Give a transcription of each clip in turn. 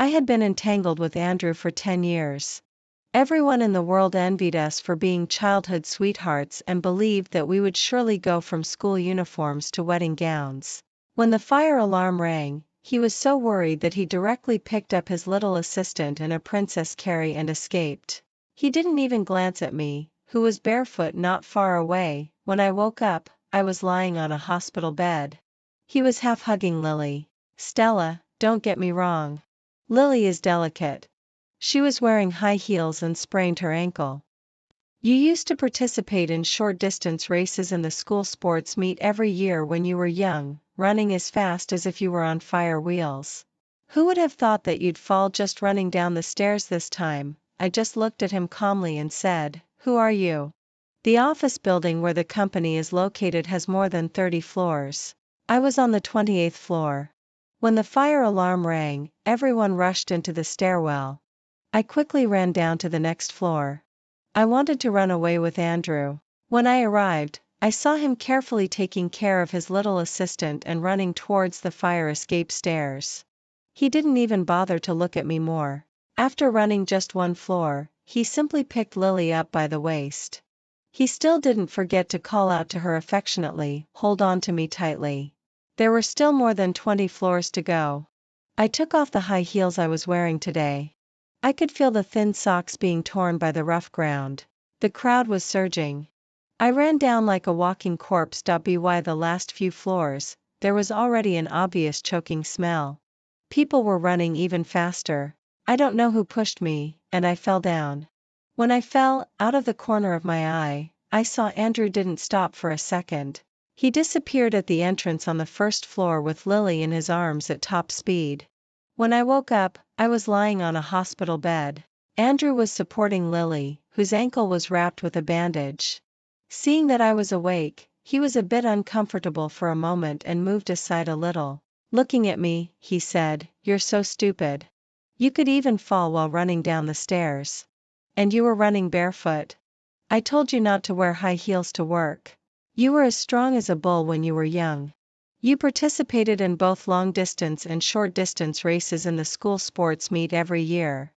I had been entangled with Andrew for 10 years. Everyone in the world envied us for being childhood sweethearts and believed that we would surely go from school uniforms to wedding gowns. When the fire alarm rang, he was so worried that he directly picked up his little assistant and a Princess Carrie and escaped. He didn't even glance at me, who was barefoot not far away. When I woke up, I was lying on a hospital bed. He was half hugging Lily. Stella, don't get me wrong. Lily is delicate. She was wearing high heels and sprained her ankle. You used to participate in short-distance races in the school sports meet every year when you were young, running as fast as if you were on fire wheels. Who would have thought that you'd fall just running down the stairs this time? I just looked at him calmly and said, "Who are you?" The office building where the company is located has more than 30 floors. I was on the 28th floor. When the fire alarm rang, everyone rushed into the stairwell. I quickly ran down to the next floor. I wanted to run away with Andrew. When I arrived, I saw him carefully taking care of his little assistant and running towards the fire escape stairs. He didn't even bother to look at me more. After running just one floor, he simply picked Lily up by the waist. He still didn't forget to call out to her affectionately, "Hold on to me tightly." There were still more than 20 floors to go. I took off the high heels I was wearing today. I could feel the thin socks being torn by the rough ground. The crowd was surging. I ran down like a walking corpse. By the last few floors, there was already an obvious choking smell. People were running even faster. I don't know who pushed me, and I fell down. When I fell, out of the corner of my eye, I saw Andrew didn't stop for a second. He disappeared at the entrance on the first floor with Lily in his arms at top speed. When I woke up, I was lying on a hospital bed. Andrew was supporting Lily, whose ankle was wrapped with a bandage. Seeing that I was awake, he was a bit uncomfortable for a moment and moved aside a little. Looking at me, he said, "You're so stupid. You could even fall while running down the stairs. And you were running barefoot. I told you not to wear high heels to work. You were as strong as a bull when you were young. You participated in both long-distance and short-distance races in the school sports meet every year.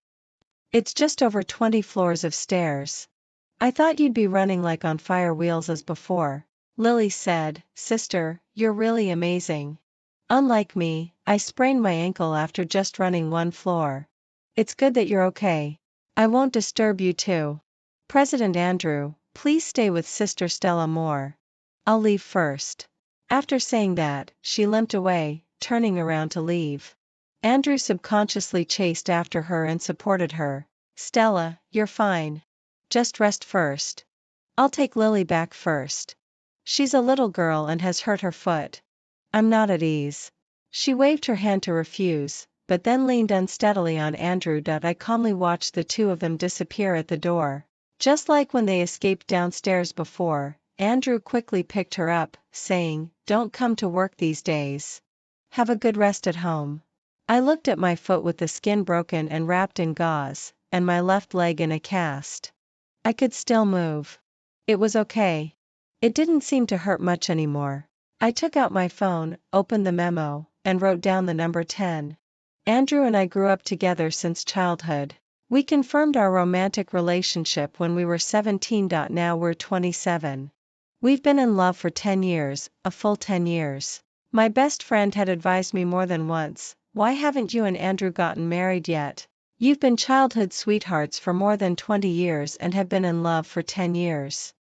It's just over 20 floors of stairs. I thought you'd be running like on fire wheels as before." Lily said, "Sister, you're really amazing. Unlike me, I sprained my ankle after just running one floor. It's good that you're okay. I won't disturb you too. President Andrew, please stay with Sister Stella more. I'll leave first." After saying that, she limped away, turning around to leave. Andrew subconsciously chased after her and supported her. "Stella, you're fine. Just rest first. I'll take Lily back first. She's a little girl and has hurt her foot." "I'm not at ease." She waved her hand to refuse, but then leaned unsteadily on Andrew. I calmly watched the two of them disappear at the door. Just like when they escaped downstairs before, Andrew quickly picked her up, saying, "Don't come to work these days. Have a good rest at home." I looked at my foot with the skin broken and wrapped in gauze, and my left leg in a cast. I could still move. It was okay. It didn't seem to hurt much anymore. I took out my phone, opened the memo, and wrote down the number 10. Andrew and I grew up together since childhood. We confirmed our romantic relationship when we were 17. Now we're 27. We've been in love for 10 years, a full 10 years. My best friend had advised me more than once, "Why haven't you and Andrew gotten married yet? You've been childhood sweethearts for more than 20 years and have been in love for 10 years.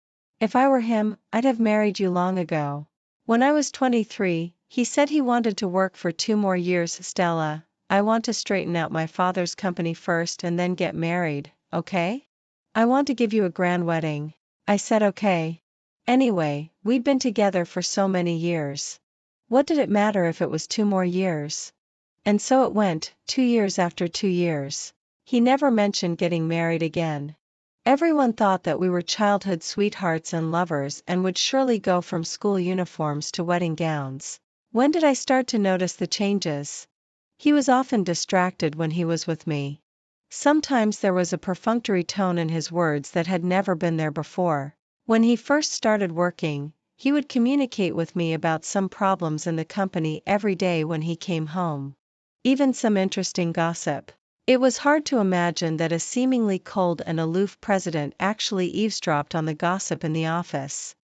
If I were him, I'd have married you long ago." When I was 23, he said he wanted to work for 2 more years. "Stella, I want to straighten out my father's company first and then get married, okay? I want to give you a grand wedding." I said okay. Anyway, we'd been together for so many years. What did it matter if it was 2 more years? And so it went, 2 years after 2 years. He never mentioned getting married again. Everyone thought that we were childhood sweethearts and lovers and would surely go from school uniforms to wedding gowns. When did I start to notice the changes? He was often distracted when he was with me. Sometimes there was a perfunctory tone in his words that had never been there before. When he first started working, he would communicate with me about some problems in the company every day when he came home. even some interesting gossip. It was hard to imagine that a seemingly cold and aloof president actually eavesdropped on the gossip in the office.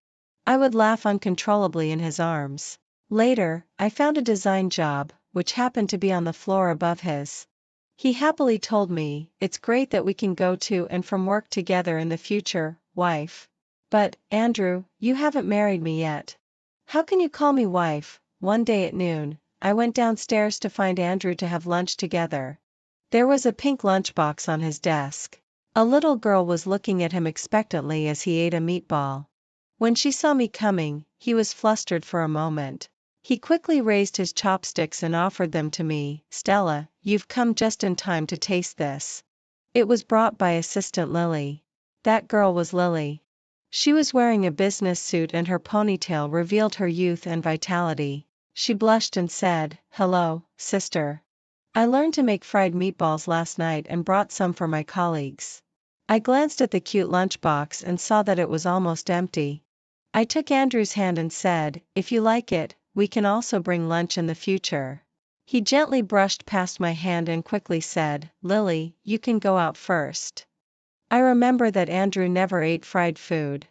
I would laugh uncontrollably in his arms. Later, I found a design job, which happened to be on the floor above his. He happily told me, "It's great that we can go to and from work together in the future, wife. But, Andrew, you haven't married me yet." "How can you call me wife?" One day at noon, I went downstairs to find Andrew to have lunch together. There was a pink lunchbox on his desk. A little girl was looking at him expectantly as he ate a meatball. When she saw me coming, he was flustered for a moment. He quickly raised his chopsticks and offered them to me. "Stella, you've come just in time to taste this." It was brought by assistant Lily. That girl was Lily. She was wearing a business suit and her ponytail revealed her youth and vitality. She blushed and said, "Hello, sister. I learned to make fried meatballs last night and brought some for my colleagues." I glanced at the cute lunchbox and saw that it was almost empty. I took Andrew's hand and said, "If you like it, we can also bring lunch in the future." He gently brushed past my hand and quickly said, "Lily, you can go out first." I remember that Andrew never ate fried food,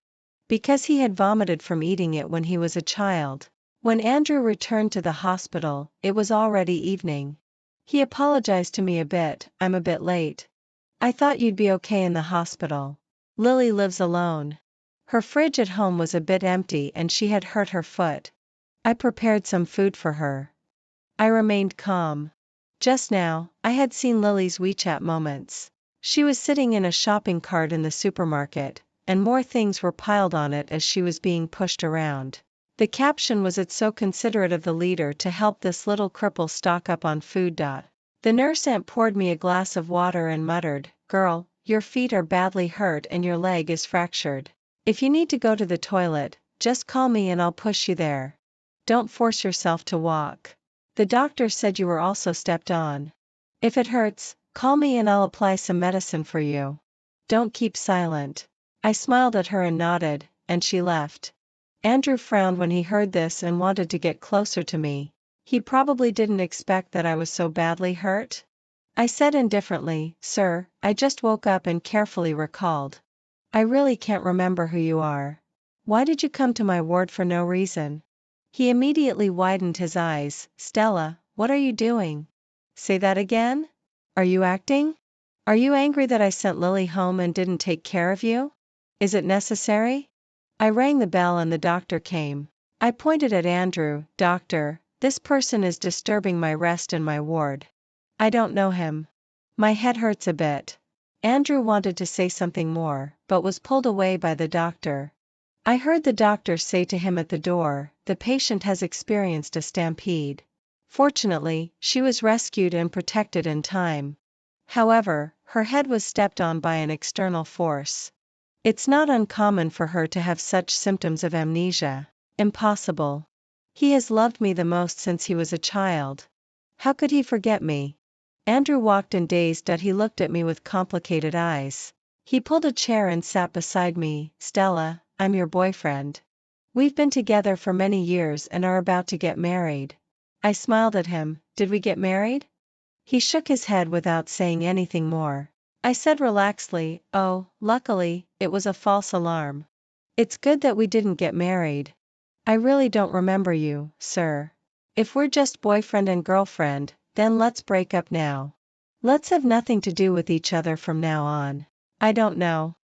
because he had vomited from eating it when he was a child. When Andrew returned to the hospital, it was already evening. He apologized to me a bit. "I'm a bit late. I thought you'd be okay in the hospital. Lily lives alone. Her fridge at home was a bit empty and she had hurt her foot. I prepared some food for her." I remained calm. Just now, I had seen Lily's WeChat moments. She was sitting in a shopping cart in the supermarket, and more things were piled on it as she was being pushed around. The caption was, "It's so considerate of the leader to help this little cripple stock up on food." The nurse aunt poured me a glass of water and muttered, "Girl, your feet are badly hurt and your leg is fractured. If you need to go to the toilet, just call me and I'll push you there. Don't force yourself to walk. The doctor said you were also stepped on. If it hurts, call me and I'll apply some medicine for you. Don't keep silent." I smiled at her and nodded, and she left. Andrew frowned when he heard this and wanted to get closer to me. He probably didn't expect that I was so badly hurt. I said indifferently, "Sir, I just woke up and carefully recalled. I really can't remember who you are. Why did you come to my ward for no reason?" He immediately widened his eyes. "Stella, what are you doing? Say that again? Are you acting? Are you angry that I sent Lily home and didn't take care of you? Is it necessary?" I rang the bell and the doctor came. I pointed at Andrew. "Doctor, this person is disturbing my rest in my ward. I don't know him. My head hurts a bit." Andrew wanted to say something more, but was pulled away by the doctor. I heard the doctor say to him at the door, "The patient has experienced a stampede." Fortunately, she was rescued and protected in time. However, her head was stepped on by an external force. It's not uncommon for her to have such symptoms of amnesia. Impossible. He has loved me the most since he was a child. How could he forget me? Andrew walked in dazed that he looked at me with complicated eyes. He pulled a chair and sat beside me. "Stella, I'm your boyfriend. We've been together for many years and are about to get married." I smiled at him. "Did we get married?" He shook his head without saying anything more. I said relaxedly, "Oh, luckily, it was a false alarm. It's good that we didn't get married. I really don't remember you, sir. If we're just boyfriend and girlfriend, then let's break up now. Let's have nothing to do with each other from now on. I don't know.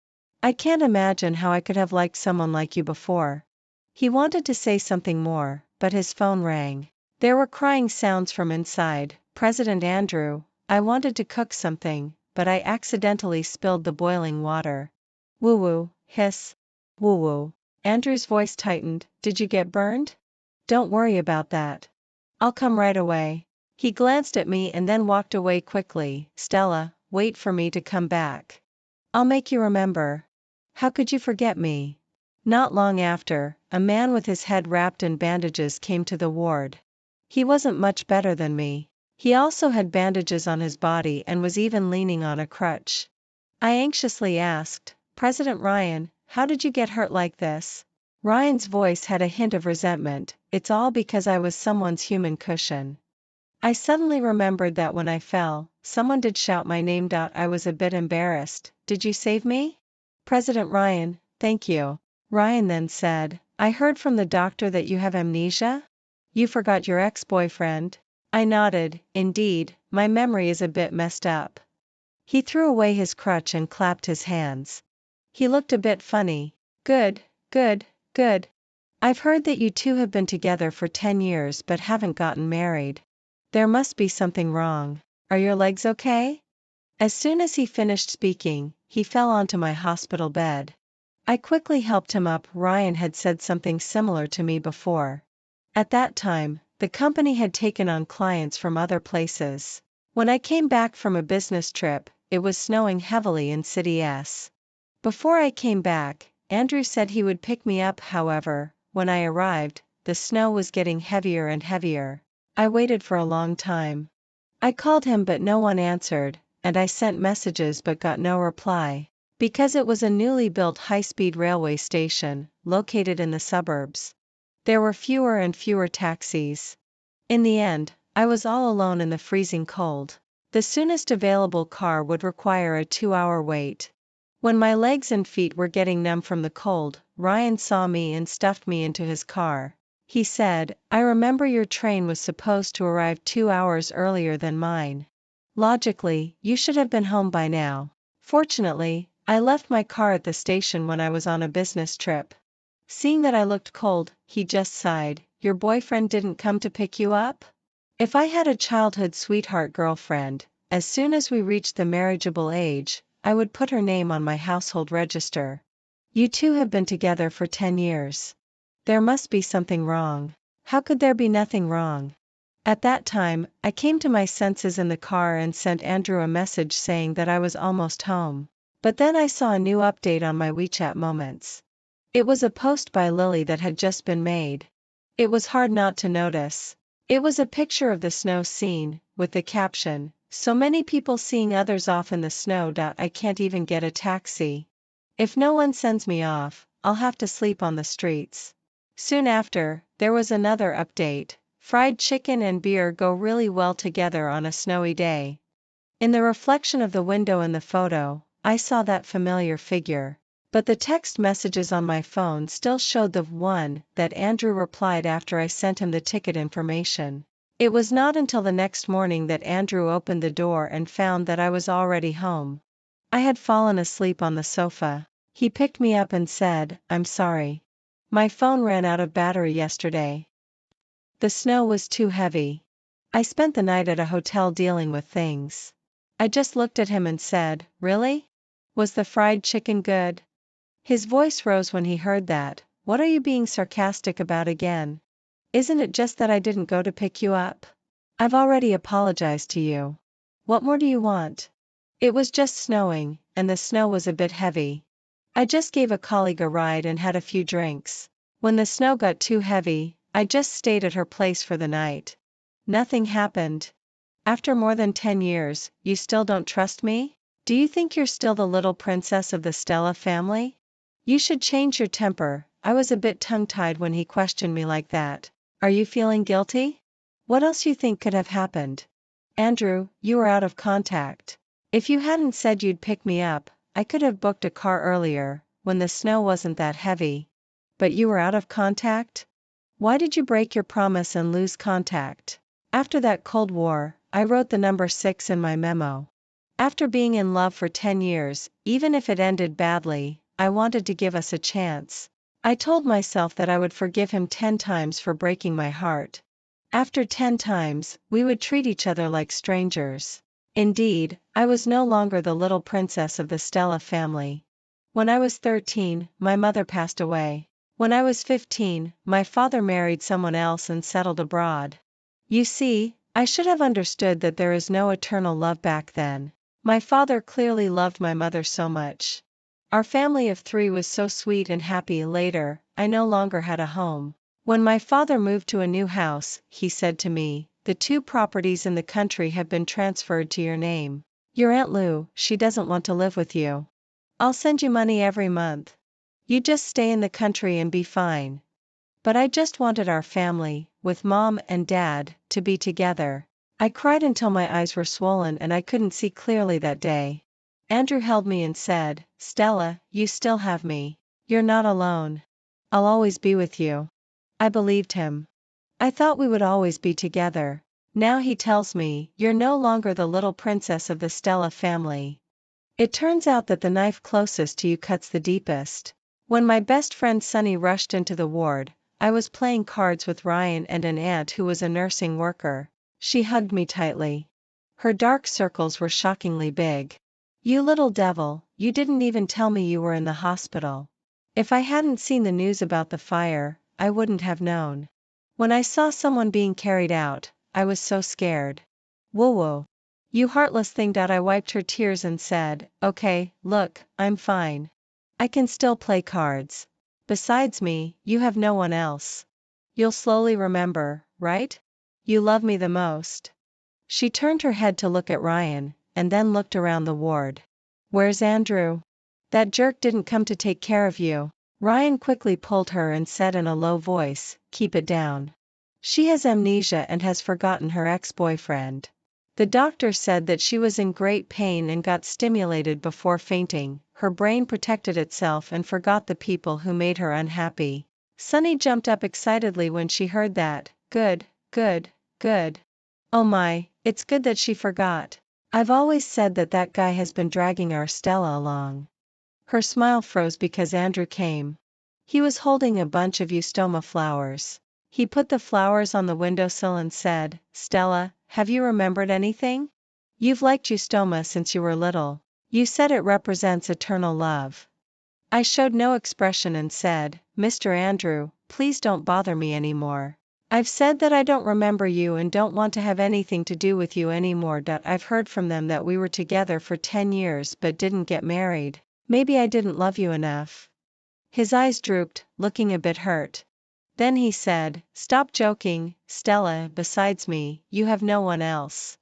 I can't imagine how I could have liked someone like you before." He wanted to say something more, but his phone rang. There were crying sounds from inside. "President Andrew, I wanted to cook something, but I accidentally spilled the boiling water." "Woo-woo, hiss. Woo-woo." Andrew's voice tightened. "Did you get burned?" "Don't worry about that. I'll come right away." He glanced at me and then walked away quickly. "Stella, wait for me to come back. I'll make you remember. How could you forget me?" Not long after, a man with his head wrapped in bandages came to the ward. He wasn't much better than me. He also had bandages on his body and was even leaning on a crutch. I anxiously asked, "President Ryan, how did you get hurt like this?" Ryan's voice had a hint of resentment. "It's all because I was someone's human cushion. I suddenly remembered that when I fell, someone did shout my name. I was a bit embarrassed. Did you save me? President Ryan, thank you. Ryan then said, I heard from the doctor that you have amnesia? You forgot your ex-boyfriend? I nodded, indeed, my memory is a bit messed up. He threw away his crutch and clapped his hands. He looked a bit funny. Good, good, good. I've heard that you two have been together for 10 years but haven't gotten married. There must be something wrong. Are your legs okay? As soon as he finished speaking, he fell onto my hospital bed. I quickly helped him up. Ryan had said something similar to me before. At that time, the company had taken on clients from other places. When I came back from a business trip, it was snowing heavily in City S. Before I came back, Andrew said he would pick me up. However, when I arrived, the snow was getting heavier and heavier. I waited for a long time. I called him but no one answered, and I sent messages but got no reply. Because it was a newly built high-speed railway station, located in the suburbs. There were fewer and fewer taxis. In the end, I was all alone in the freezing cold. The soonest available car would require a 2-hour wait. When my legs and feet were getting numb from the cold, Ryan saw me and stuffed me into his car. He said, I remember your train was supposed to arrive 2 hours earlier than mine. Logically, you should have been home by now. Fortunately, I left my car at the station when I was on a business trip. Seeing that I looked cold, he just sighed. Your boyfriend didn't come to pick you up? If I had a childhood sweetheart girlfriend, as soon as we reached the marriageable age, I would put her name on my household register. You two have been together for 10 years. There must be something wrong. How could there be nothing wrong? At that time, I came to my senses in the car and sent Andrew a message saying that I was almost home. But then I saw a new update on my WeChat moments. It was a post by Lily that had just been made. It was hard not to notice. It was a picture of the snow scene, with the caption, so many people seeing others off in the snow. I can't even get a taxi. If no one sends me off, I'll have to sleep on the streets. Soon after, there was another update. Fried chicken and beer go really well together on a snowy day. In the reflection of the window in the photo, I saw that familiar figure. But the text messages on my phone still showed the one that Andrew replied after I sent him the ticket information. It was not until the next morning that Andrew opened the door and found that I was already home. I had fallen asleep on the sofa. He picked me up and said, I'm sorry. My phone ran out of battery yesterday. The snow was too heavy. I spent the night at a hotel dealing with things. I just looked at him and said, really? Was the fried chicken good? His voice rose when he heard that. What are you being sarcastic about again? Isn't it just that I didn't go to pick you up? I've already apologized to you. What more do you want? It was just snowing, and the snow was a bit heavy. I just gave a colleague a ride and had a few drinks. When the snow got too heavy, I just stayed at her place for the night. Nothing happened. After more than 10 years, you still don't trust me? Do you think you're still the little princess of the Stella family? You should change your temper. I was a bit tongue-tied when he questioned me like that. Are you feeling guilty? What else you think could have happened? Andrew, you were out of contact. If you hadn't said you'd pick me up, I could have booked a car earlier, when the snow wasn't that heavy. But you were out of contact? Why did you break your promise and lose contact? After that Cold War, I wrote the number 6 in my memo. After being in love for 10 years, even if it ended badly, I wanted to give us a chance. I told myself that I would forgive him 10 times for breaking my heart. After 10 times, we would treat each other like strangers. Indeed, I was no longer the little princess of the Stella family. When I was 13, my mother passed away. When I was 15, my father married someone else and settled abroad. You see, I should have understood that there is no eternal love back then. My father clearly loved my mother so much. Our family of 3 was so sweet and happy. Later, I no longer had a home. When my father moved to a new house, he said to me, the 2 properties in the country have been transferred to your name. Your Aunt Lou, she doesn't want to live with you. I'll send you money every month. You just stay in the country and be fine. But I just wanted our family, with Mom and Dad, to be together. I cried until my eyes were swollen and I couldn't see clearly that day. Andrew held me and said, "Stella, you still have me. You're not alone. I'll always be with you." I believed him. I thought we would always be together. Now he tells me, "You're no longer the little princess of the Stella family." It turns out that the knife closest to you cuts the deepest. When my best friend Sunny rushed into the ward, I was playing cards with Ryan and an aunt who was a nursing worker. She hugged me tightly. Her dark circles were shockingly big. "You little devil, you didn't even tell me you were in the hospital." If I hadn't seen the news about the fire, I wouldn't have known. When I saw someone being carried out, I was so scared. "Whoa whoa. You heartless thing." I wiped her tears and said, "Okay, look, I'm fine. I can still play cards. Besides me, you have no one else. You'll slowly remember, right? You love me the most." She turned her head to look at Ryan, and then looked around the ward. "Where's Andrew? That jerk didn't come to take care of you." Ryan quickly pulled her and said in a low voice, "Keep it down. She has amnesia and has forgotten her ex-boyfriend. The doctor said that she was in great pain and got stimulated before fainting. Her brain protected itself and forgot the people who made her unhappy." Sunny jumped up excitedly when she heard that. "Good, good, good. Oh my, it's good that she forgot. I've always said that that guy has been dragging our Stella along." Her smile froze because Andrew came. He was holding a bunch of eustoma flowers. He put the flowers on the windowsill and said, "Stella, have you remembered anything? You've liked eustoma since you were little. You said it represents eternal love." I showed no expression and said, "Mr. Andrew, please don't bother me anymore. I've said that I don't remember you and don't want to have anything to do with you anymore. I've heard from them that we were together for 10 years but didn't get married. Maybe I didn't love you enough." His eyes drooped, looking a bit hurt. Then he said, "Stop joking, Stella, besides me, you have no one else.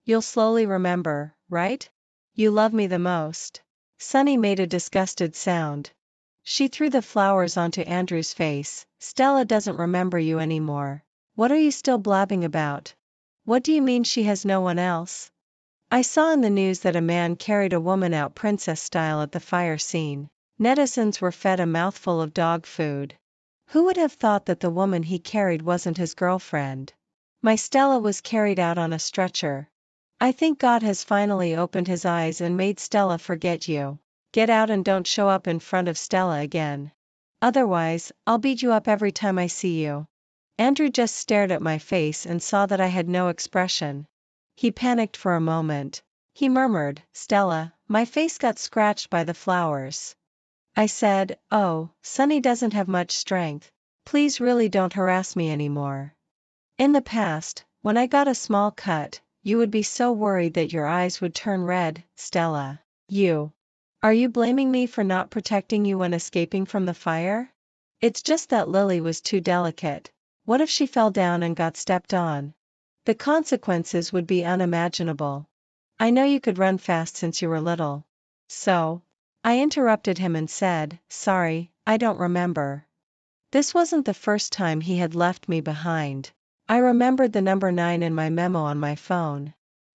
You'll slowly remember, right? You love me the most." Sunny made a disgusted sound. She threw the flowers onto Andrew's face. "Stella doesn't remember you anymore. What are you still blabbing about? What do you mean she has no one else?" I saw in the news that a man carried a woman out princess style at the fire scene. Netizens were fed a mouthful of dog food. Who would have thought that the woman he carried wasn't his girlfriend? My Stella was carried out on a stretcher. I think God has finally opened his eyes and made Stella forget you. Get out and don't show up in front of Stella again. Otherwise, I'll beat you up every time I see you." Andrew just stared at my face and saw that I had no expression. He panicked for a moment. He murmured, "Stella, my face got scratched by the flowers." I said, "Oh, Sunny doesn't have much strength. Please really don't harass me anymore. In the past, when I got a small cut, you would be so worried that your eyes would turn red, Stella. Are you blaming me for not protecting you when escaping from the fire? It's just that Lily was too delicate. What if she fell down and got stepped on? The consequences would be unimaginable. I know you could run fast since you were little." "So?" I interrupted him and said, "Sorry, I don't remember." This wasn't the first time he had left me behind. I remembered the number 9 in my memo on my phone.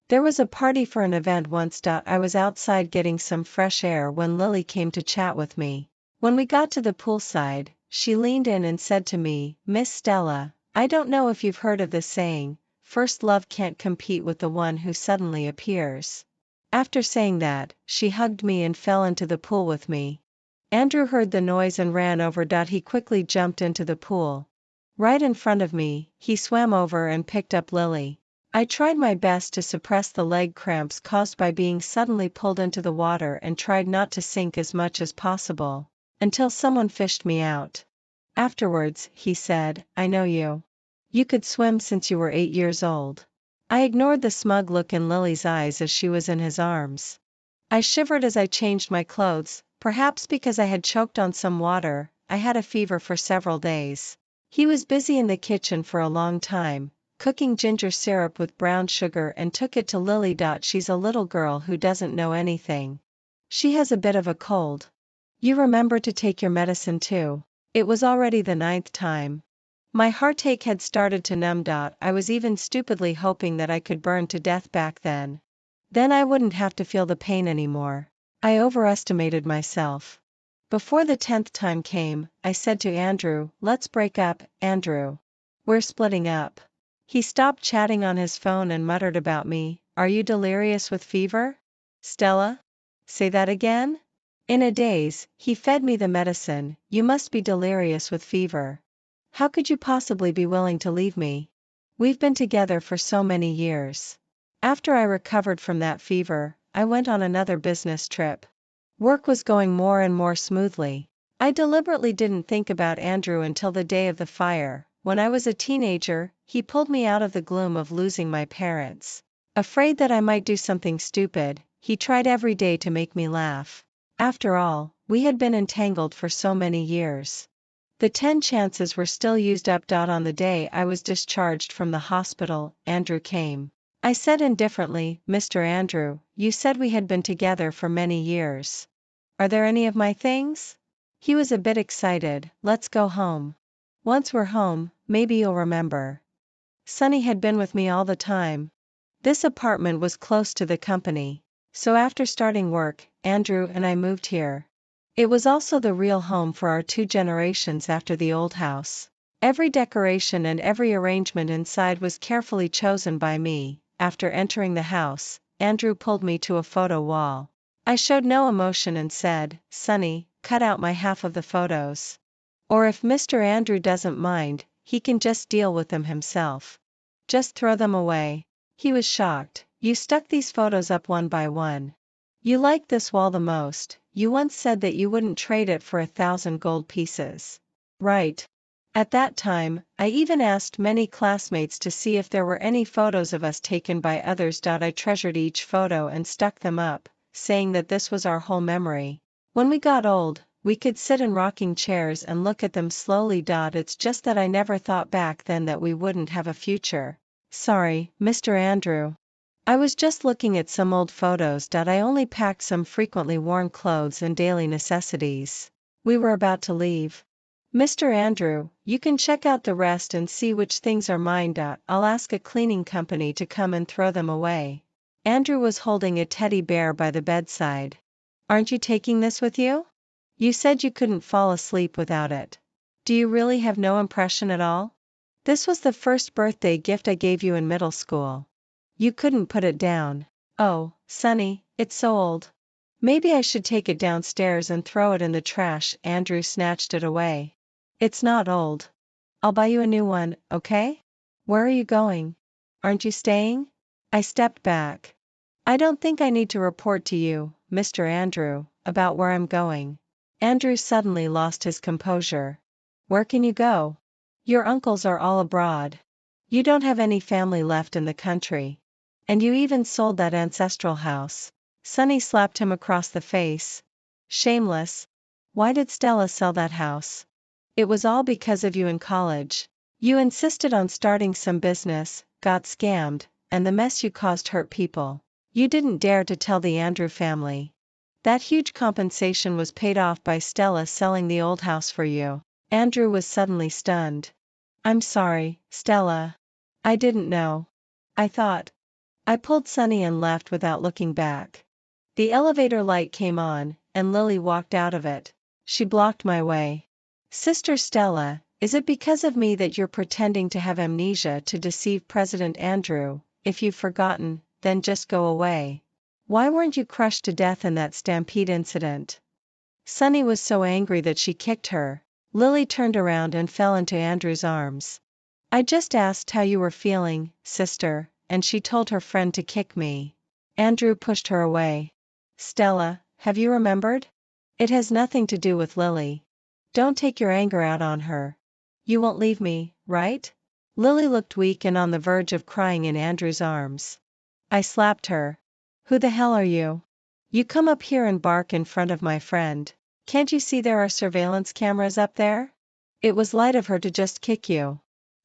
There was a party for an event once. I was outside getting some fresh air when Lily came to chat with me. When we got to the poolside, she leaned in and said to me, "Miss Stella, I don't know if you've heard of this saying, first love can't compete with the one who suddenly appears." After saying that, she hugged me and fell into the pool with me. Andrew heard the noise and ran over. He quickly jumped into the pool. Right in front of me, he swam over and picked up Lily. I tried my best to suppress the leg cramps caused by being suddenly pulled into the water and tried not to sink as much as possible, until someone fished me out. Afterwards, he said, "I know you. You could swim since you were 8 years old." I ignored the smug look in Lily's eyes as she was in his arms. I shivered as I changed my clothes, perhaps because I had choked on some water. I had a fever for several days. He was busy in the kitchen for a long time, cooking ginger syrup with brown sugar, and took it to Lily. "She's a little girl who doesn't know anything. She has a bit of a cold. You remember to take your medicine too." It was already the 9th time. My heartache had started to numb. I was even stupidly hoping that I could burn to death back then. Then I wouldn't have to feel the pain anymore. I overestimated myself. Before the 10th time came, I said to Andrew, "Let's break up, Andrew. We're splitting up." He stopped chatting on his phone and muttered about me, "Are you delirious with fever? Stella? Say that again?" In a daze, he fed me the medicine, "You must be delirious with fever. How could you possibly be willing to leave me? We've been together for so many years." After I recovered from that fever, I went on another business trip. Work was going more and more smoothly. I deliberately didn't think about Andrew until the day of the fire. When I was a teenager, he pulled me out of the gloom of losing my parents. Afraid that I might do something stupid, he tried every day to make me laugh. After all, we had been entangled for so many years. The 10 chances were still used up. On the day I was discharged from the hospital, Andrew came. I said indifferently, "Mr. Andrew, you said we had been together for many years. Are there any of my things?" He was a bit excited. "Let's go home. Once we're home, maybe you'll remember. Sonny had been with me all the time." This apartment was close to the company. So after starting work, Andrew and I moved here. It was also the real home for our 2 generations after the old house. Every decoration and every arrangement inside was carefully chosen by me. After entering the house, Andrew pulled me to a photo wall. I showed no emotion and said, "Sonny, cut out my half of the photos. Or if Mr. Andrew doesn't mind, he can just deal with them himself. Just throw them away." He was shocked. "You stuck these photos up one by one. You like this wall the most. You once said that you wouldn't trade it for 1,000 gold pieces. Right." At that time, I even asked many classmates to see if there were any photos of us taken by others. I treasured each photo and stuck them up, saying that this was our whole memory. When we got old, we could sit in rocking chairs and look at them slowly. It's just that I never thought back then that we wouldn't have a future. Sorry, Mr. Andrew. I was just looking at some old photos. I only packed some frequently worn clothes and daily necessities. We were about to leave. "Mr. Andrew, you can check out the rest and see which things are mine. I'll ask a cleaning company to come and throw them away." Andrew was holding a teddy bear by the bedside. "Aren't you taking this with you? You said you couldn't fall asleep without it. Do you really have no impression at all? This was the first birthday gift I gave you in middle school. You couldn't put it down. Oh, Sonny, it's so old. Maybe I should take it downstairs and throw it in the trash." Andrew snatched it away. "It's not old. I'll buy you a new one, okay? Where are you going? Aren't you staying?" I stepped back. "I don't think I need to report to you, Mr. Andrew, about where I'm going." Andrew suddenly lost his composure. "Where can you go? Your uncles are all abroad. You don't have any family left in the country. And you even sold that ancestral house." Sonny slapped him across the face. "Shameless. Why did Stella sell that house? It was all because of you in college. You insisted on starting some business, got scammed, and the mess you caused hurt people. You didn't dare to tell the Andrew family. That huge compensation was paid off by Stella selling the old house for you." Andrew was suddenly stunned. "I'm sorry, Stella. I didn't know. I thought." I pulled Sonny and left without looking back. The elevator light came on, and Lily walked out of it. She blocked my way. "Sister Stella, is it because of me that you're pretending to have amnesia to deceive President Andrew? If you've forgotten, then just go away. Why weren't you crushed to death in that stampede incident?" Sonny was so angry that she kicked her. Lily turned around and fell into Andrew's arms. "I just asked how you were feeling, sister, and she told her friend to kick me." Andrew pushed her away. "Stella, have you remembered? It has nothing to do with Lily. Don't take your anger out on her. You won't leave me, right?" Lily looked weak and on the verge of crying in Andrew's arms. I slapped her. "Who the hell are you? You come up here and bark in front of my friend. Can't you see there are surveillance cameras up there? It was light of her to just kick you.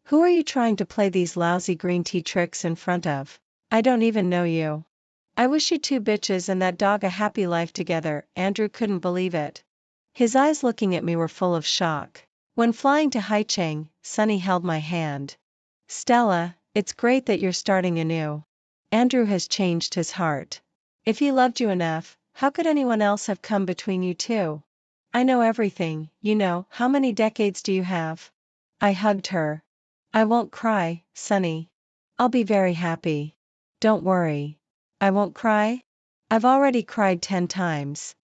Who are you trying to play these lousy green tea tricks in front of? I don't even know you. I wish you 2 bitches and that dog a happy life together." Andrew couldn't believe it. His eyes looking at me were full of shock. When flying to Haicheng, Sunny held my hand. Stella, it's great that you're starting anew. Andrew has changed his heart. If he loved you enough, how could anyone else have come between you two? I know everything, you know. How many decades do you have? I hugged her. I won't cry, Sunny. I'll be very happy. Don't worry. I won't cry? I've already cried 10 times.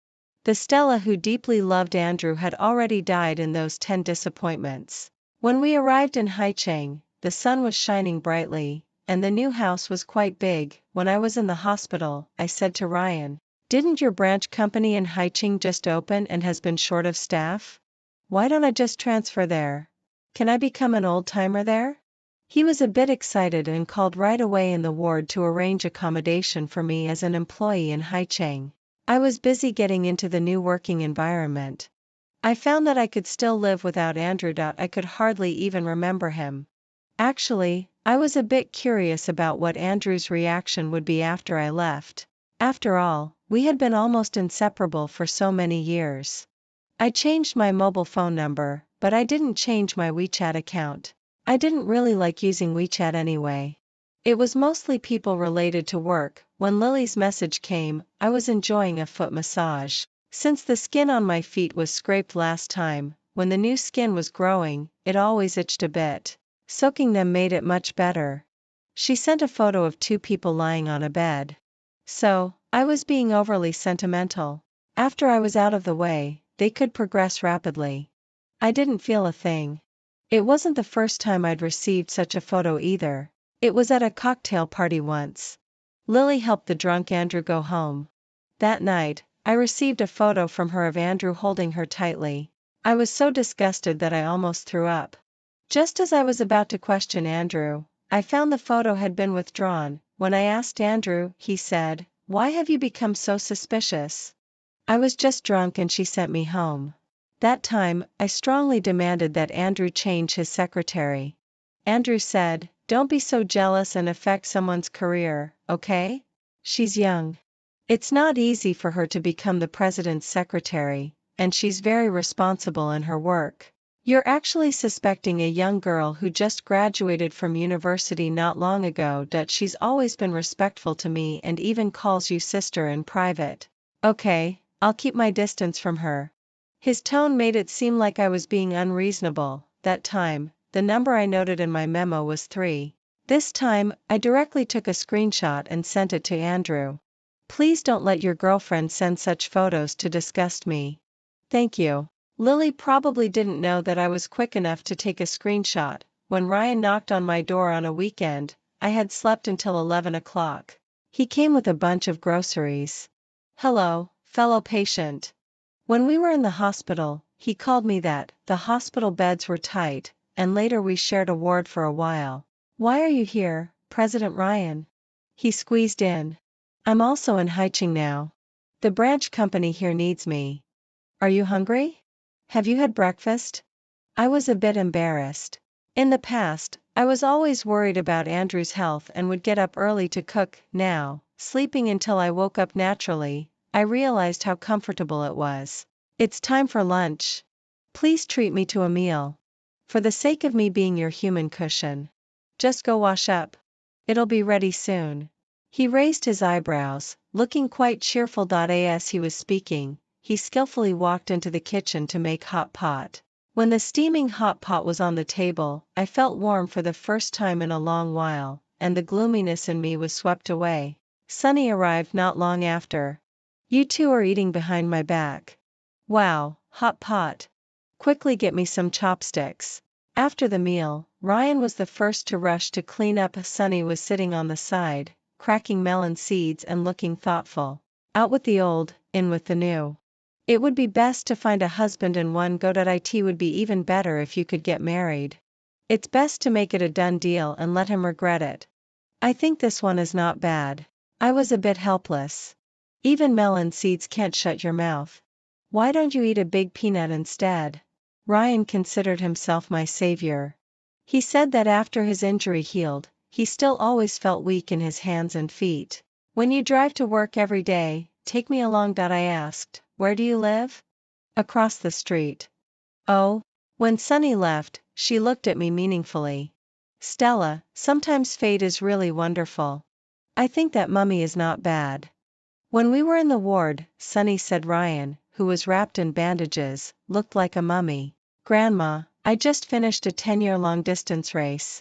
The Stella who deeply loved Andrew had already died in those 10 disappointments. When we arrived in Haicheng, the sun was shining brightly, and the new house was quite big. When I was in the hospital, I said to Ryan, "Didn't your branch company in Haicheng just open and has been short of staff? Why don't I just transfer there? Can I become an old-timer there?" He was a bit excited and called right away in the ward to arrange accommodation for me as an employee in Haicheng. I was busy getting into the new working environment. I found that I could still live without Andrew. I could hardly even remember him. Actually, I was a bit curious about what Andrew's reaction would be after I left. After all, we had been almost inseparable for so many years. I changed my mobile phone number, but I didn't change my WeChat account. I didn't really like using WeChat anyway. It was mostly people related to work. When Lily's message came, I was enjoying a foot massage. Since the skin on my feet was scraped last time, when the new skin was growing, it always itched a bit. Soaking them made it much better. She sent a photo of 2 people lying on a bed. So, I was being overly sentimental. After I was out of the way, they could progress rapidly. I didn't feel a thing. It wasn't the first time I'd received such a photo either. It was at a cocktail party once. Lily helped the drunk Andrew go home. That night, I received a photo from her of Andrew holding her tightly. I was so disgusted that I almost threw up. Just as I was about to question Andrew, I found the photo had been withdrawn. When I asked Andrew, he said, "Why have you become so suspicious?" I was just drunk and she sent me home. That time, I strongly demanded that Andrew change his secretary. Andrew said, "Don't be so jealous and affect someone's career, okay? She's young. It's not easy for her to become the president's secretary, and she's very responsible in her work. You're actually suspecting a young girl who just graduated from university not long ago. She's always been respectful to me and even calls you sister in private. Okay, I'll keep my distance from her." His tone made it seem like I was being unreasonable. That time, the number I noted in my memo was 3. This time, I directly took a screenshot and sent it to Andrew. "Please don't let your girlfriend send such photos to disgust me. Thank you." Lily probably didn't know that I was quick enough to take a screenshot. When Ryan knocked on my door on a weekend, I had slept until 11 o'clock. He came with a bunch of groceries. "Hello, fellow patient." When we were in the hospital, he called me that. The hospital beds were tight, and later we shared a ward for a while. "Why are you here, President Ryan?" He squeezed in. "I'm also in Haicheng now. The branch company here needs me. Are you hungry? Have you had breakfast?" I was a bit embarrassed. In the past, I was always worried about Andrew's health and would get up early to cook. Now, sleeping until I woke up naturally, I realized how comfortable it was. "It's time for lunch. Please treat me to a meal. For the sake of me being your human cushion. Just go wash up. It'll be ready soon." He raised his eyebrows, looking quite cheerful. As he was speaking, he skillfully walked into the kitchen to make hot pot. When the steaming hot pot was on the table, I felt warm for the first time in a long while, and the gloominess in me was swept away. Sunny arrived not long after. "You two are eating behind my back." "Wow, hot pot. Quickly get me some chopsticks." After the meal, Ryan was the first to rush to clean up. Sunny was sitting on the side, cracking melon seeds and looking thoughtful. "Out with the old, in with the new. It would be best to find a husband in one go. It would be even better if you could get married. It's best to make it a done deal and let him regret it. I think this one is not bad." I was a bit helpless. "Even melon seeds can't shut your mouth. Why don't you eat a big peanut instead?" Ryan considered himself my savior. He said that after his injury healed, he still always felt weak in his hands and feet. "When you drive to work every day, take me along." I asked, "Where do you live?" "Across the street." "Oh." When Sunny left, She looked at me meaningfully. Stella, sometimes fate is really wonderful. I think that mummy is not bad. When we were in the ward, Sonny said Ryan, who was wrapped in bandages, looked like a mummy. Grandma, I just finished a 10-year long-distance race.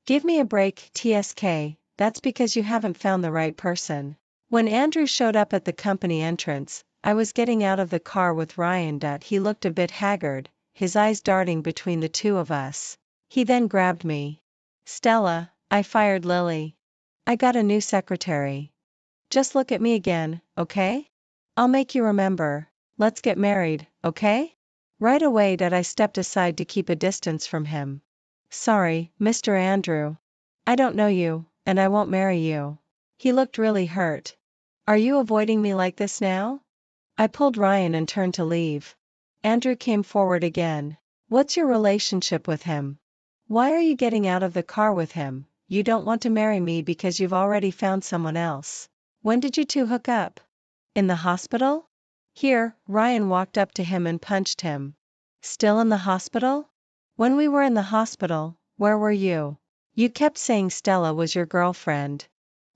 Give me a break, TSK, that's because you haven't found the right person. When Andrew showed up at the company entrance, I was getting out of the car with Ryan. He looked a bit haggard, his eyes darting between the two of us. He then grabbed me. Stella, I fired Lily. I got a new secretary. Just look at me again, okay? I'll make you remember. Let's get married, okay? Right away I stepped aside to keep a distance from him. Sorry, Mr. Andrew. I don't know you, and I won't marry you. He looked really hurt. Are you avoiding me like this now? I pulled Ryan and turned to leave. Andrew came forward again. What's your relationship with him? Why are you getting out of the car with him? You don't want to marry me because you've already found someone else. When did you two hook up? In the hospital? Here, Ryan walked up to him and punched him. Still in the hospital? When we were in the hospital, where were you? You kept saying Stella was your girlfriend.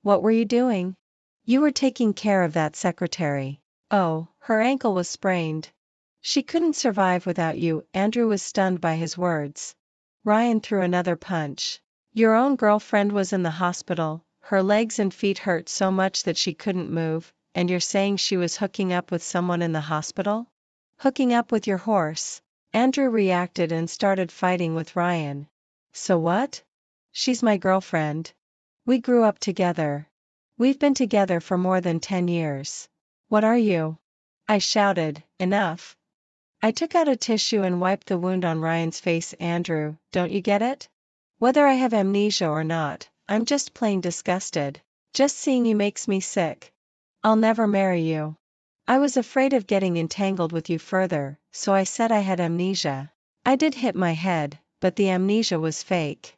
What were you doing? You were taking care of that secretary. Oh, her ankle was sprained. She couldn't survive without you. Andrew was stunned by his words. Ryan threw another punch. Your own girlfriend was in the hospital, her legs and feet hurt so much that she couldn't move, and you're saying she was hooking up with someone in the hospital? Hooking up with your horse. Andrew reacted and started fighting with Ryan. So what? She's my girlfriend. We grew up together. We've been together for more than 10 years. What are you? I shouted, enough. I took out a tissue and wiped the wound on Ryan's face. Andrew, don't you get it? Whether I have amnesia or not, I'm just plain disgusted. Just seeing you makes me sick. I'll never marry you. I was afraid of getting entangled with you further, so I said I had amnesia. I did hit my head, but the amnesia was fake.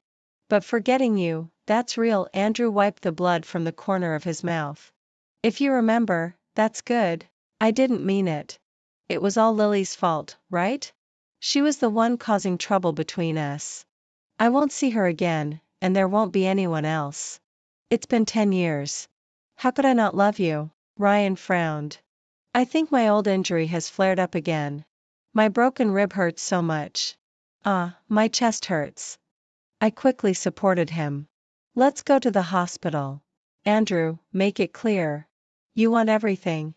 But forgetting you, that's real. Andrew wiped the blood from the corner of his mouth. If you remember, that's good. I didn't mean it. It was all Lily's fault, right? She was the one causing trouble between us. I won't see her again, and there won't be anyone else. It's been 10 years. How could I not love you? Ryan frowned. I think my old injury has flared up again. My broken rib hurts so much. My chest hurts. I quickly supported him. Let's go to the hospital. Andrew, make it clear. You want everything.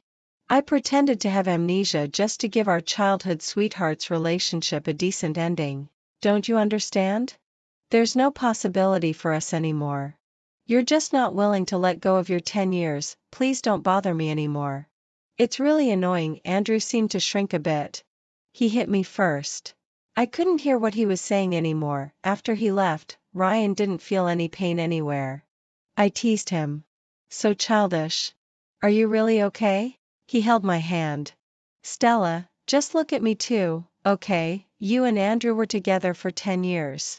I pretended to have amnesia just to give our childhood sweethearts relationship a decent ending. Don't you understand? There's no possibility for us anymore. You're just not willing to let go of your 10 years, please don't bother me anymore. It's really annoying. Andrew seemed to shrink a bit. He hit me first. I couldn't hear what he was saying anymore. After he left, Ryan didn't feel any pain anywhere. I teased him. So childish. Are you really okay? He held my hand. Stella, just look at me too, okay? You and Andrew were together for 10 years.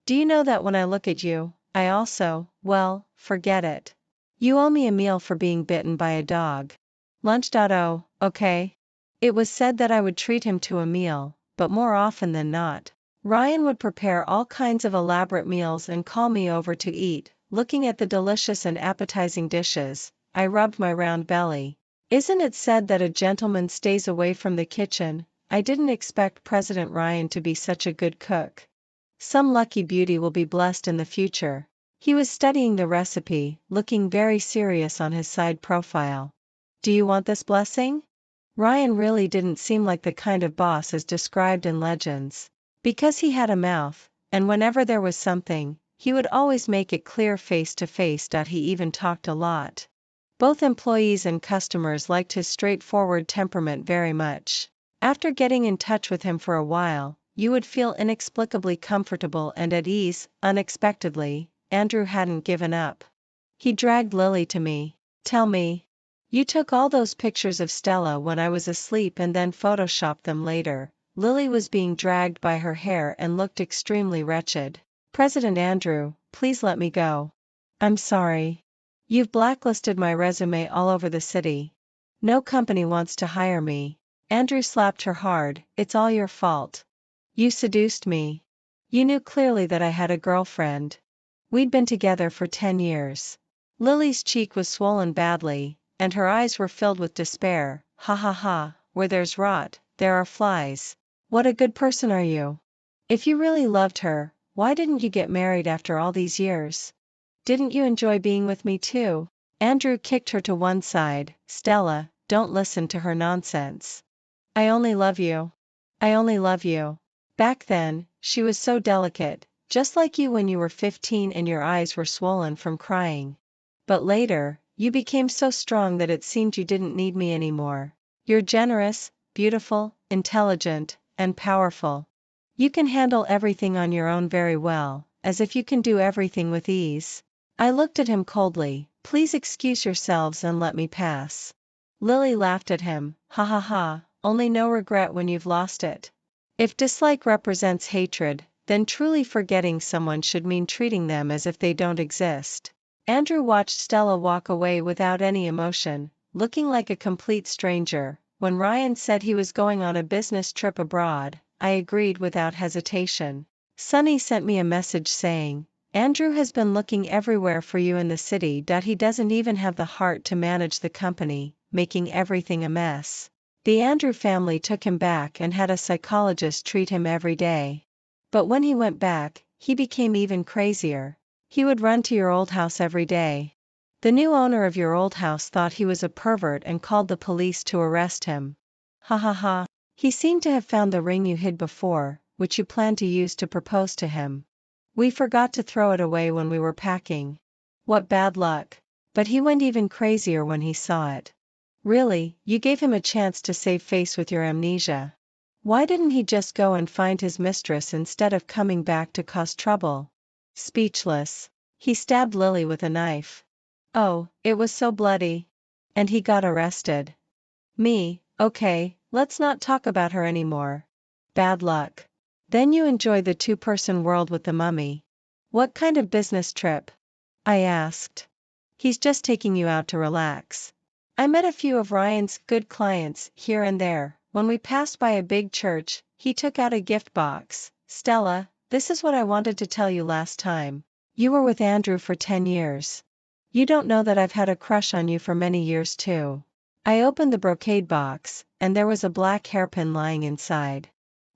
Do you know that when I look at you, I also, well, forget it. You owe me a meal for being bitten by a dog. Lunch. Oh, okay. It was said that I would treat him to a meal, but more often than not, Ryan would prepare all kinds of elaborate meals and call me over to eat. Looking at the delicious and appetizing dishes, I rubbed my round belly. Isn't it said that a gentleman stays away from the kitchen? I didn't expect President Ryan to be such a good cook. Some lucky beauty will be blessed in the future. He was studying the recipe, looking very serious on his side profile. Do you want this blessing? Ryan really didn't seem like the kind of boss as described in legends. Because he had a mouth, and whenever there was something, he would always make it clear face to face. He even talked a lot. Both employees and customers liked his straightforward temperament very much. After getting in touch with him for a while, you would feel inexplicably comfortable and at ease. Unexpectedly, Andrew hadn't given up. He dragged Lily to me. Tell me. You took all those pictures of Stella when I was asleep and then photoshopped them later. Lily was being dragged by her hair and looked extremely wretched. President Andrew, please let me go. I'm sorry. You've blacklisted my resume all over the city. No company wants to hire me. Andrew slapped her hard. It's all your fault. You seduced me. You knew clearly that I had a girlfriend. We'd been together for 10 years. Lily's cheek was swollen badly, and her eyes were filled with despair. Ha ha ha, where there's rot, there are flies. What a good person are you? If you really loved her, why didn't you get married after all these years? Didn't you enjoy being with me too? Andrew kicked her to one side. Stella, don't listen to her nonsense. I only love you. I only love you. Back then, she was so delicate, just like you when you were 15 and your eyes were swollen from crying. But later, you became so strong that it seemed you didn't need me anymore. You're generous, beautiful, intelligent, and powerful. You can handle everything on your own very well, as if you can do everything with ease. I looked at him coldly. Please excuse yourselves and let me pass. Lily laughed at him. Ha ha ha, only no regret when you've lost it. If dislike represents hatred, then truly forgetting someone should mean treating them as if they don't exist. Andrew watched Stella walk away without any emotion, looking like a complete stranger. When Ryan said he was going on a business trip abroad, I agreed without hesitation. Sunny sent me a message saying, Andrew has been looking everywhere for you in the city. He doesn't even have the heart to manage the company, making everything a mess. The Andrew family took him back and had a psychologist treat him every day. But when he went back, he became even crazier. He would run to your old house every day. The new owner of your old house thought he was a pervert and called the police to arrest him. Ha ha ha. He seemed to have found the ring you hid before, which you planned to use to propose to him. We forgot to throw it away when we were packing. What bad luck. But he went even crazier when he saw it. Really, you gave him a chance to save face with your amnesia. Why didn't he just go and find his mistress instead of coming back to cause trouble? Speechless, he stabbed Lily with a knife. Oh, it was so bloody. And he got arrested. Me, okay, let's not talk about her anymore. Bad luck. Then you enjoy the two-person world with the mummy. What kind of business trip? I asked. He's just taking you out to relax. I met a few of Ryan's good clients here and there. When we passed by a big church, he took out a gift box. Stella, this is what I wanted to tell you last time. You were with Andrew for 10 years. You don't know that I've had a crush on you for many years too. I opened the brocade box, and there was a black hairpin lying inside.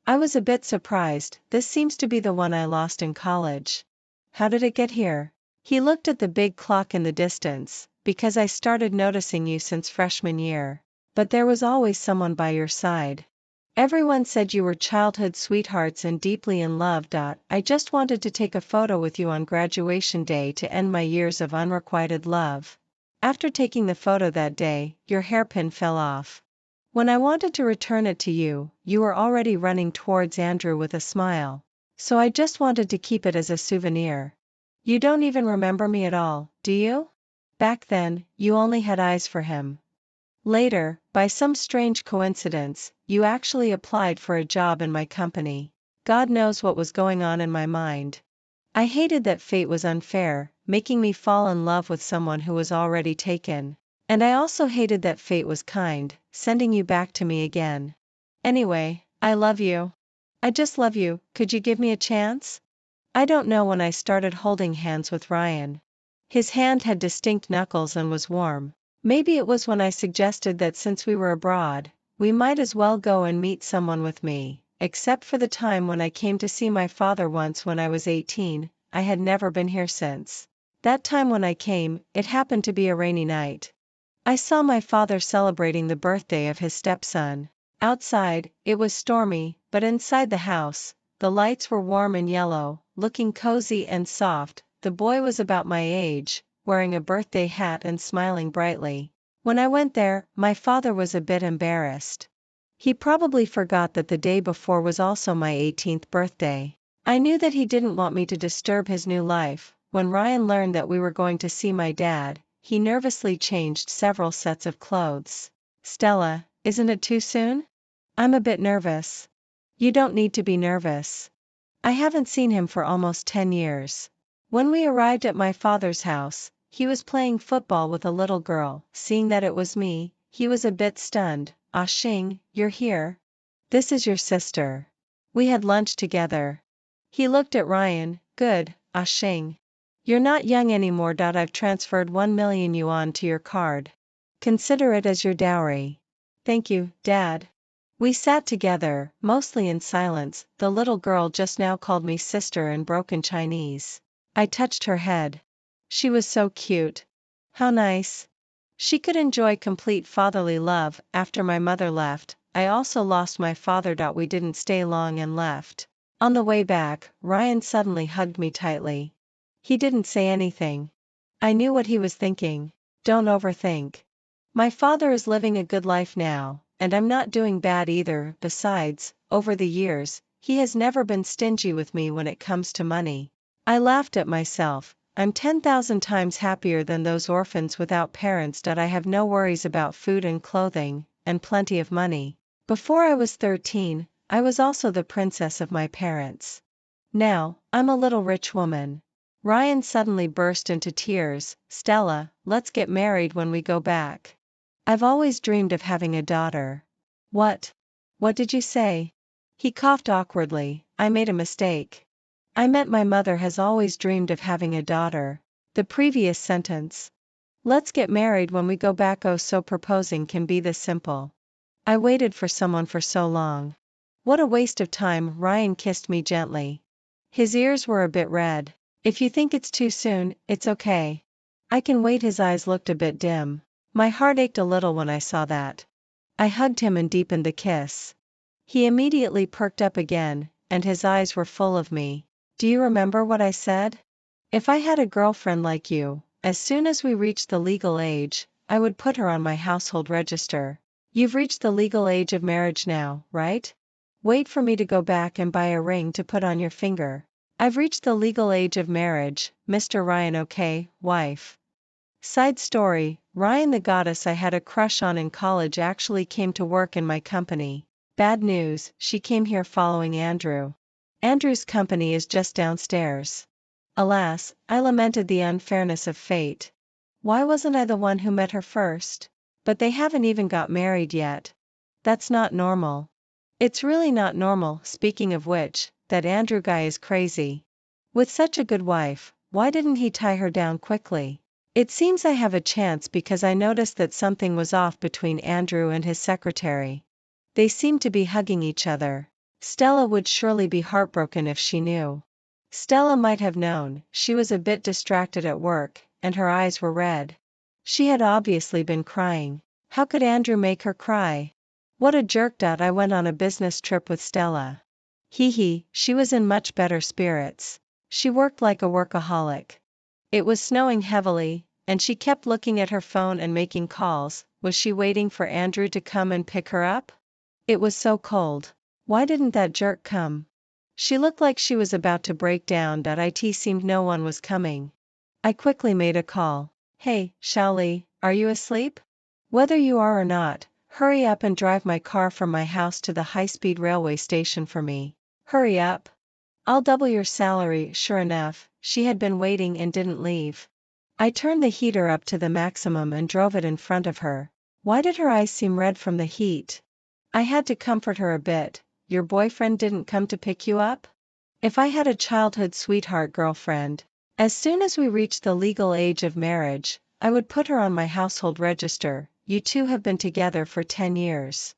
I was a bit surprised. This seems to be the one I lost in college. How did it get here? He looked at the big clock in the distance. Because I started noticing you since freshman year. But there was always someone by your side. Everyone said you were childhood sweethearts and deeply in love. I just wanted to take a photo with you on graduation day to end my years of unrequited love. After taking the photo that day, your hairpin fell off. When I wanted to return it to you, you were already running towards Andrew with a smile. So I just wanted to keep it as a souvenir. You don't even remember me at all, do you? Back then, you only had eyes for him. Later, by some strange coincidence, you actually applied for a job in my company. God knows what was going on in my mind. I hated that fate was unfair, making me fall in love with someone who was already taken. And I also hated that fate was kind, sending you back to me again. Anyway, I love you. I just love you. Could you give me a chance? I don't know when I started holding hands with Ryan. His hand had distinct knuckles and was warm. Maybe it was when I suggested that since we were abroad, we might as well go and meet someone with me. Except for the time when I came to see my father once when I was 18, I had never been here since. That time when I came, it happened to be a rainy night. I saw my father celebrating the birthday of his stepson. Outside, it was stormy, but inside the house, the lights were warm and yellow, looking cozy and soft. The boy was about my age, wearing a birthday hat and smiling brightly. When I went there, my father was a bit embarrassed. He probably forgot that the day before was also my 18th birthday. I knew that he didn't want me to disturb his new life. When Ryan learned that we were going to see my dad, he nervously changed several sets of clothes. Stella, isn't it too soon? I'm a bit nervous. You don't need to be nervous. I haven't seen him for almost 10 years. When we arrived at my father's house, he was playing football with a little girl. Seeing that it was me, he was a bit stunned. Ah Xing, you're here? This is your sister. We had lunch together. He looked at Ryan. Good, ah Shing. You're not young anymore. I've transferred 1 million yuan to your card. Consider it as your dowry. Thank you, Dad. We sat together, mostly in silence. The little girl just now called me sister in broken Chinese. I touched her head. She was so cute. How nice. She could enjoy complete fatherly love. After my mother left, I also lost my father. We didn't stay long and left. On the way back, Ryan suddenly hugged me tightly. He didn't say anything. I knew what he was thinking. Don't overthink. My father is living a good life now, and I'm not doing bad either. Besides, over the years, he has never been stingy with me when it comes to money. I laughed at myself. I'm 10,000 times happier than those orphans without parents. I have no worries about food and clothing, and plenty of money. Before I was 13, I was also the princess of my parents. Now, I'm a little rich woman. Ryan suddenly burst into tears. Stella, let's get married when we go back. I've always dreamed of having a daughter. What? What did you say? He coughed awkwardly. I made a mistake. I meant my mother has always dreamed of having a daughter. The previous sentence. Let's get married when we go back. Oh, so proposing can be this simple. I waited for someone for so long. What a waste of time. Ryan kissed me gently. His ears were a bit red. If you think it's too soon, it's okay. I can wait. His eyes looked a bit dim. My heart ached a little when I saw that. I hugged him and deepened the kiss. He immediately perked up again, and his eyes were full of me. Do you remember what I said? If I had a girlfriend like you, as soon as we reached the legal age, I would put her on my household register. You've reached the legal age of marriage now, right? Wait for me to go back and buy a ring to put on your finger. I've reached the legal age of marriage, Mr. Ryan. Okay, wife. Side story, Ryan, the goddess I had a crush on in college, actually came to work in my company. Bad news, she came here following Andrew. Andrew's company is just downstairs. Alas, I lamented the unfairness of fate. Why wasn't I the one who met her first? But they haven't even got married yet. That's not normal. It's really not normal. Speaking of which, that Andrew guy is crazy. With such a good wife, why didn't he tie her down quickly? It seems I have a chance because I noticed that something was off between Andrew and his secretary. They seemed to be hugging each other. Stella would surely be heartbroken if she knew. Stella might have known. She was a bit distracted at work, and her eyes were red. She had obviously been crying. How could Andrew make her cry? What a jerk. I went on a business trip with Stella. She was in much better spirits. She worked like a workaholic. It was snowing heavily, and she kept looking at her phone and making calls. Was she waiting for Andrew to come and pick her up? It was so cold. Why didn't that jerk come? She looked like she was about to break down. It seemed no one was coming. I quickly made a call. Hey, Shaoli, are you asleep? Whether you are or not, hurry up and drive my car from my house to the high-speed railway station for me. Hurry up. I'll double your salary. Sure enough, she had been waiting and didn't leave. I turned the heater up to the maximum and drove it in front of her. Why did her eyes seem red from the heat? I had to comfort her a bit. Your boyfriend didn't come to pick you up? If I had a childhood sweetheart girlfriend, as soon as we reached the legal age of marriage, I would put her on my household register. You two have been together for 10 years.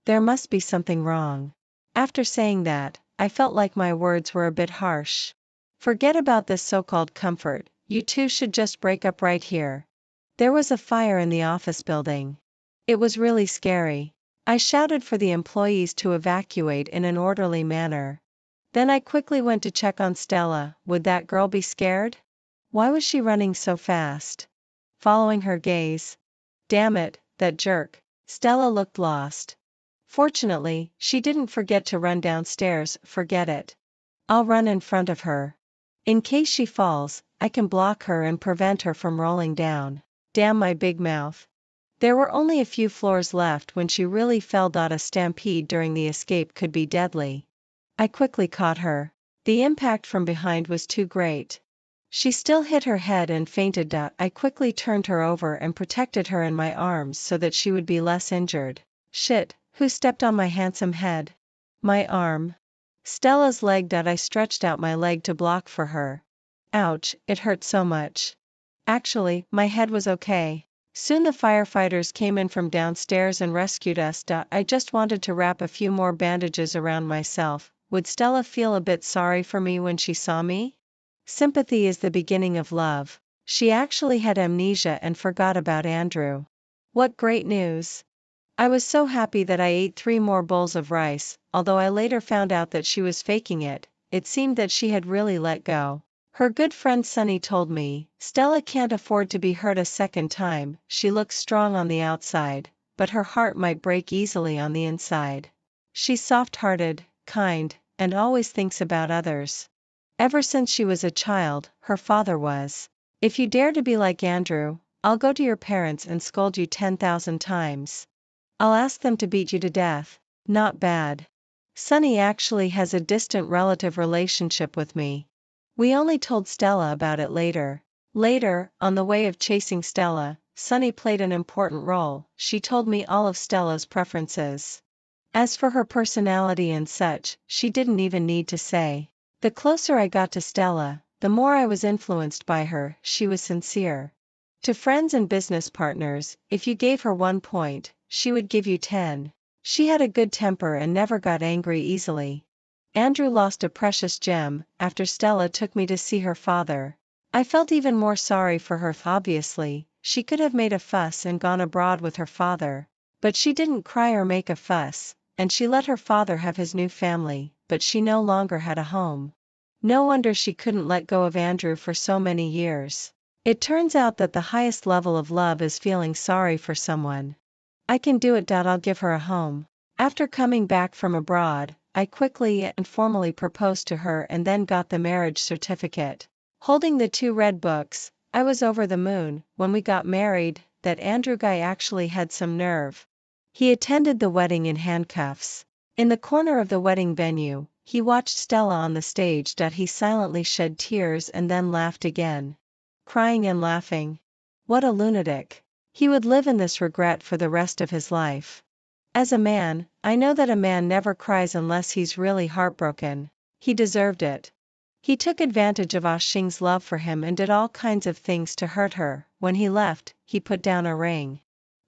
There must be something wrong. After saying that, I felt like my words were a bit harsh. Forget about this so-called comfort. You two should just break up right here. There was a fire in the office building. It was really scary. I shouted for the employees to evacuate in an orderly manner. Then I quickly went to check on Stella. Would that girl be scared? Why was she running so fast? Following her gaze. Damn it, that jerk. Stella looked lost. Fortunately, she didn't forget to run downstairs. Forget it. I'll run in front of her. In case she falls, I can block her and prevent her from rolling down. Damn my big mouth. There were only a few floors left when she really fell. A stampede during the escape could be deadly. I quickly caught her. The impact from behind was too great. She still hit her head and fainted. I quickly turned her over and protected her in my arms so that she would be less injured. Shit, who stepped on my handsome head? My arm. Stella's leg. I stretched out my leg to block for her. Ouch, it hurt so much. Actually, my head was okay. Soon the firefighters came in from downstairs and rescued us. I just wanted to wrap a few more bandages around myself. Would Stella feel a bit sorry for me when she saw me? Sympathy is the beginning of love. She actually had amnesia and forgot about Andrew. What great news! I was so happy that I ate 3 more bowls of rice, although I later found out that she was faking it. It seemed that she had really let go. Her good friend Sunny told me, Stella can't afford to be hurt a second time. She looks strong on the outside, but her heart might break easily on the inside. She's soft-hearted, kind, and always thinks about others. Ever since she was a child, her father was. If you dare to be like Andrew, I'll go to your parents and scold you 10,000 times. I'll ask them to beat you to death. Not bad. Sunny actually has a distant relative relationship with me. We only told Stella about it later. Later, on the way of chasing Stella, Sunny played an important role. She told me all of Stella's preferences. As for her personality and such, she didn't even need to say. The closer I got to Stella, the more I was influenced by her. She was sincere. To friends and business partners, if you gave her 1 point, she would give you 10. She had a good temper and never got angry easily. Andrew lost a precious gem. After Stella took me to see her father, I felt even more sorry for her. Obviously, she could have made a fuss and gone abroad with her father. But she didn't cry or make a fuss, and she let her father have his new family, but she no longer had a home. No wonder she couldn't let go of Andrew for so many years. It turns out that the highest level of love is feeling sorry for someone. I can do it. I'll give her a home. After coming back from abroad, I quickly and formally proposed to her and then got the marriage certificate. Holding the 2 red books, I was over the moon. When we got married, that Andrew guy actually had some nerve. He attended the wedding in handcuffs. In the corner of the wedding venue, he watched Stella on the stage. He silently shed tears and then laughed again. Crying and laughing. What a lunatic. He would live in this regret for the rest of his life. As a man, I know that a man never cries unless he's really heartbroken. He deserved it. He took advantage of Ah Xing's love for him and did all kinds of things to hurt her. When he left, he put down a ring.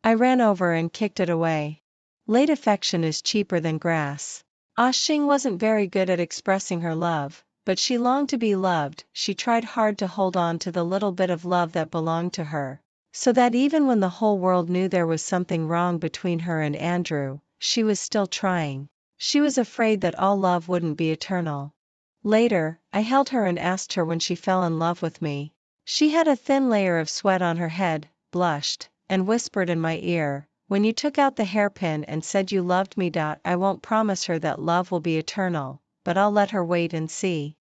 I ran over and kicked it away. Late affection is cheaper than grass. Ah Xing wasn't very good at expressing her love, but she longed to be loved. She tried hard to hold on to the little bit of love that belonged to her. So that even when the whole world knew there was something wrong between her and Andrew, she was still trying. She was afraid that all love wouldn't be eternal. Later, I held her and asked her when she fell in love with me. She had a thin layer of sweat on her head, blushed, and whispered in my ear, "When you took out the hairpin and said you loved me. I won't promise her that love will be eternal, but I'll let her wait and see."